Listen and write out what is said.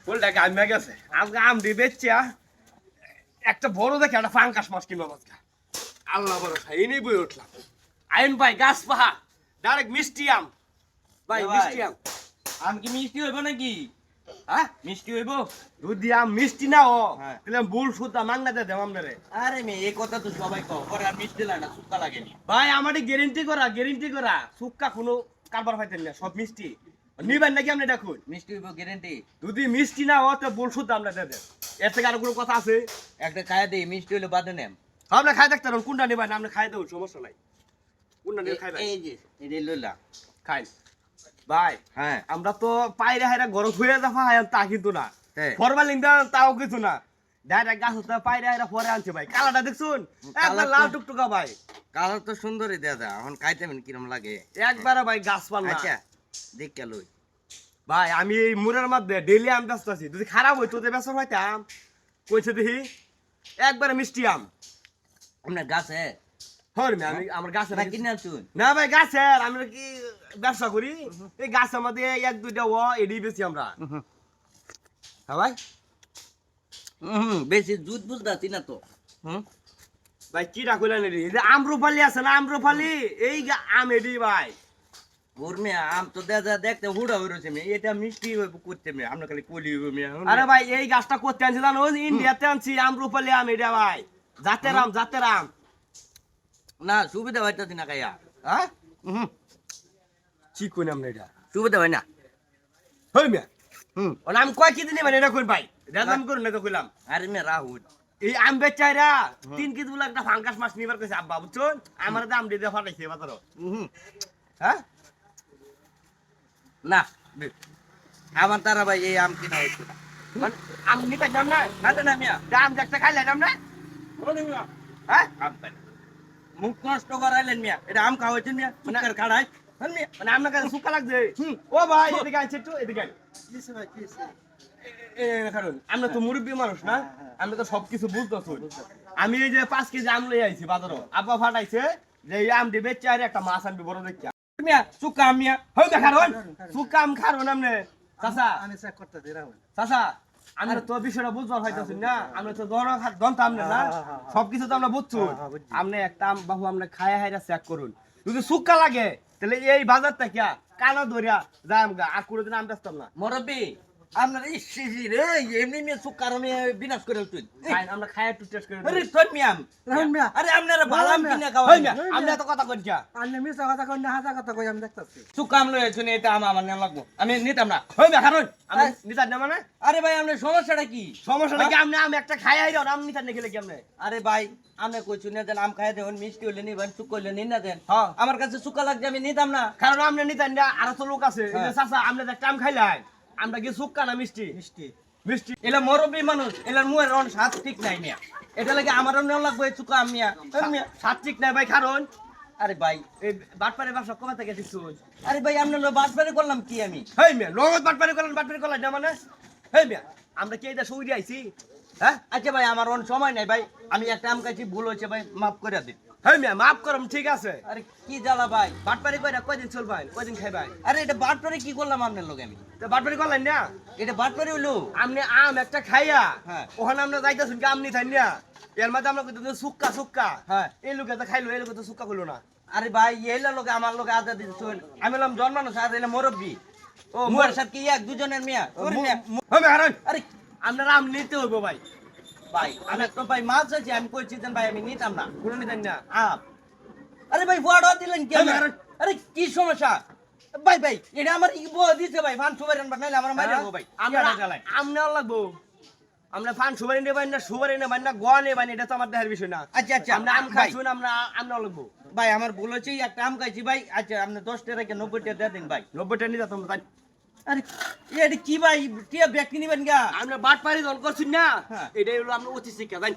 ফুলটা গামে গেছে আজকে আম দিয়ে বেচছি একটা বড় দেখে একটা ফাঙ্কাস মাছ কিনবো আজকে আল্লাহ ভরসা এই নিয়ে বই উঠলাম আইন ভাই গাছ পাহা ডাইরেক্ট মিষ্টি আম ভাই মিষ্টি আম আম কি মিষ্টি হইব নাকি? হ্যাঁ মিষ্টি হইব? যদি আম মিষ্টি না ও হ্যাঁ। তাহলে ভুল সুদ্ধা মাংনাতে দেব আপনারে আরে মে এই কথা তো সবাই কও, পরে আর মিষ্টি লাগে না, সুক্কা লাগেনি। ভাই আমারই গ্যারেন্টি করা সুক্কা কোনো কারবার পাইতেন না সব মিষ্টি নিবেন নাকি আপনি দেখুন মিষ্টি হইব গ্যারান্টি? যদি মিষ্টি না ও তো ভুল সুদ্ধা আমরা দেবে এর থেকে আর কোনো কথা আছে একটা খায়া দেই, মিষ্টি হইলে বাদে নেম। আপনি খাই দেখতে পারেন কোনটা নেবেন আপনি খাই দেবেন সমস্যা নাই কোনটা নিয়ে খাইবেন এই যে এই লইলা খাই ভাই হ্যাঁ আমরা তো পায়রা হাইরা গরম হয়ে যাওয়া হয় তা কিন্তু না হ্যাঁ। ফরমালিন দেন তাও কিছু না ডাইরেক্ট গাছ হতে পায়রা হাইরা পরে আনছে ভাই কালারটা দেখছুন একবার লাল টুকটুকা ভাই কালার তো সুন্দরই দাদা, এখন খাইতে কিরম লাগে একবারে ভাই গাছ পাল্লা আচ্ছা দেখ কে লই ভাই আমি এই মুরের মধ্যে ডেইলি আম ব্যস্ত আছি যদি খারাপ হইতো তো ব্যস্ত হইতাম কইছে দেখি একবারে মিষ্টি আম আপনার গাছে হরমে আমি আমার গাছে না কিনে আনছুন? না ভাই গাছের আমরা কি ব্যবসা করি এই গাছের মধ্যে এক দুইটা ও এডি বেশি আমরা হ্যাঁ ভাই বেশি দুধ বুঝতাছি না তো। ভাই কি রাখলেন এডি এই যে আমরুপালি আছে না আমরুপালি এই আম এডি ভাই ওরমে আম তো দেখা দেখতে হুড়া হইছে মে, এটা মিষ্টি হইব করতে মে, আমরা খালি কলি হইব মে। আরে ভাই এই গাছটা করতে আনছি জানো ইন্ডিয়াতে আনছি আমরুপালি আম এটা ভাই জাতের আম না সুবিধা হইতাছি না খাইয়া। হ্যাঁ কি কই নাম এটা সুবিধা হয় না। হই মিয়া ও নাম কয় কি দিনি মানে এটা কই ভাই দাম করুন না তো কইলাম আরে মে রাহুল এই আম বেচাইরা 3 কেজি বলে একটা ফাঙ্গাস মাছ নিবার কইছে আব্বা বুঝছুন আমার দাম দিয়ে দিয়ে ফাটাইছে বাজারও হ্যাঁ না আমার তারা ভাই এই আম কিনা হইছে না। মানে আম নিতে যাম না না না মিয়া দাম দেখতে খাইলে যাম না হ্যাঁ আম পাই না। মুখ নষ্ট করাইলেন মিয়া, এটা আম খাওয়া হয়েছে মিয়া, সুন্দর খাড়াই মিয়া। মানে আপনার কাছে সুক্কা লাগছে ও ভাই এদিকে আইছে একটু এদিকে আই। কারণ আমরা তো মুরব্বী মানুষ না আমরা তো সবকিছু বুঝতেছি আমি এই যে 5 কেজি আম লই আইছি বাজারও আব্বা ফাটাইছে যে এই আম দিবে চাইরে একটা মাছ আনবি বড় দেখিয়া মিয়া সুকা আম মিয়া হই না কারণ সুক্কা আম খারো না আমনে চাচা আমি চেক করতেছি রাহুল চাচা আমরা তো বিষয়টা বুঝবার হইতাছি না আমরা তো দন্তাম না সবকিছু তো আমরা বুঝছো আপনি একটা আম বাহু আমরা খায়া হাইরা চেক করুন যদি সুক্কা লাগে তাহলে এই বাজার থেকে কানা ধরিয়া যাই আমগা আর কোনোদিন আম বেচতাম না মুরব্বি আপনার ইসি রে এমনি মিয়া সুকার আমি বিনাশ করে উঠুন। খাই আমরা খায়া একটু টেস্ট করে আরে তোর মিয়া রাহুল মিয়া আরে আপনারা ভালো আম কিনা খাওয়া হই না আমরা তো কথা কইছা আন্নে মিছা কথা কই না হাজা কথা কই আমি দেখতাছি সুকা আম লই আইছুন, এটা আম আমার নেওয়া লাগবো, আমি নিতাম না। হই না কারণ আমি নিতার না মানে আরে ভাই আপনার সমস্যাটা কি? সমস্যাটা কি আপনি আম একটা খায়া হাইরা আম নিতার না গেলে কি আপনি আরে ভাই আপনি কইছুন না দেন আম খাই দেন, মিষ্টি হইলে নিবেন, সুক হইলে নিন না দেন। হ্যাঁ আমার কাছে সুকা লাগছে আমি নিতাম না। কারণ আপনি নিতার না আর তো লোক আছে এই যে চাচা আপনি একটা আম খাইলাই আমরা কি সুক্কা না মিষ্টি মিষ্টি মিষ্টি এলা মুরব্বি মানুষ, এলার মুয়ের রন স্বাদ ঠিক নাই মিয়া, এটা লাগে আমারও নেওয়া লাগবে এই সুকা আম মিয়া। মিয়া সাত্বিক নাই ভাই কারণ আরে ভাই এই বাটপারে ব্যবসা কমা থেকে দিচ্ছ আরে ভাই আপনার বাসবারে করলাম কি আমি? হেই মিয়া লগত বাটপারে করলেন না মানে হেই মিয়া আমরা কি এটা সৌদি আইছি হ্যাঁ আচ্ছা ভাই আমার অন সময় নাই ভাই, আমি একটা আম খাইছি, ভুল হয়েছে ভাই, মাফ করে দিন। হেই মিয়া মাফ করম ঠিক আছে আরে কি জ্বালা ভাই, বাটপারে কইরা কয়দিন চলবেন কয়দিন খাইবেন আরে এটা বাটপারে কি করলাম আপনার লোক আমি? তো বাটপারে করলেন না এটা বাটপারে হইলো? আপনি আম একটা খাইয়া হ্যাঁ। ওখানে আমরা যাইতেছেন কি আম নি থাই না এর মধ্যে আমরা কইতে সুক্কা হ্যাঁ। এই লোকে তো খাইলো এই লোকে তো সুক্কা কইলো না আরে ভাই এইলা লোক আমার লোক আদা দিচ্ছেন, আমি হলাম জন্মানো সাথে এলা মুরব্বি, ও মুয়ের সাথে কি এক দুজনের মিয়া? ওরে মিয়া, হবে কারণ আরে আপনারা আম নিতে হইব ভাই ভাই আমি তো ভাই মাছ আছে, আমি কইছি দেন ভাই আমি নিতাম না কোনো নিতেন না আপ। আরে ভাই বড় দিলেন কি আমি? আরে কি সমস্যা ভাই ভাই এটা আমার ইবো দিছে ভাই, ফান সুবারেন বা নাইলে আমার মাইরা গো ভাই। আমরা আম নেওয়া লাগবো আমরা ফান সুবারি নেবেন না সুবারি নেবেন না গোয়া নেবেন এটা তো আমার দেহের বিষয় না আচ্ছা আচ্ছা আমরা আম খাইছুন আমরা আম নেওয়া লাগবো ভাই আমার ভুল হচ্ছে, একটা আম খাইছি ভাই। আচ্ছা আপনি 10 টাকা কে 90 টাকা দিয়ে দিন ভাই। 90 টাকা নিয়ে যেতাম তাই আরে এটা কি ভাই টিয়া ব্যক্তি নিবেন গা? আমরা বাট পারি দল করছি না হ্যাঁ। এটাই হলো আমরা অতি শিক্ষা তাই